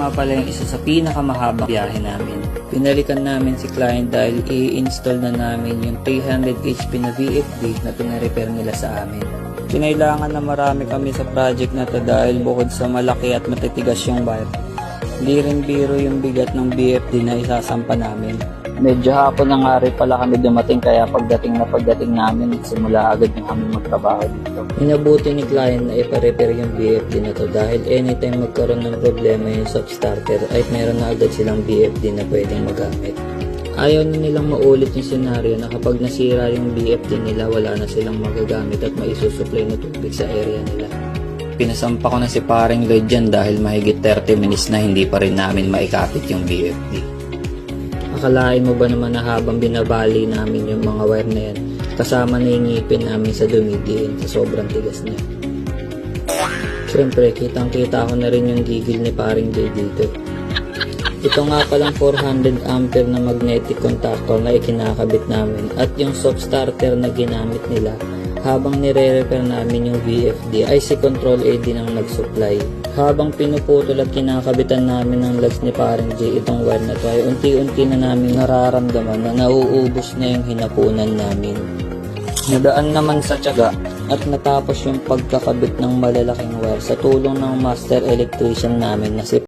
nga pala yung isa sa pinakamahabang biyahe namin. Pinalikan namin si client dahil i-install na namin yung 300 HP na VFD na pinarepair nila sa amin. Kinailangan na marami kami sa project na to dahil bukod sa malaki at matitigas yung wire, hindi rin biro yung bigat ng VFD na isasampa namin. Medyo hapon na nga rin pala kami dumating kaya pagdating namin, simula agad na kami magtrabaho dito. Inabuti ni client na ipa-repair yung VFD na to dahil anytime magkaroon ng problema yung soft starter ay meron na agad silang VFD na pwedeng magamit. Ayaw na nilang maulit yung senaryo na kapag nasira yung VFD nila wala na silang magagamit at maisusupply na tubig sa area nila. Pinasampa ko na si paring Lloyd dyan dahil mahigit 30 minutes na hindi pa rin namin maikapit yung VFD. Akalain mo ba naman na habang binabali namin yung mga wire na yan, kasama na yung ngipin namin sa dumidiin sa sobrang tigas niya. Siyempre, kitang-kita ko na rin yung gigil ni paring Jay dito. Ito nga palang 400 ampere na magnetic contactor na ikinakabit namin at yung soft starter na ginamit nila habang nire-repair namin yung VFD ay si Control A din ang nag-supply. Habang pinuputol at kinakabitan namin ng lugs ni paring J itong wire na to ay unti-unti na namin nararamdaman na nauubos na yung hinapunan namin. Nadaan naman sa tiyaga at natapos yung pagkakabit ng malalaking wire sa tulong ng master electrician namin na si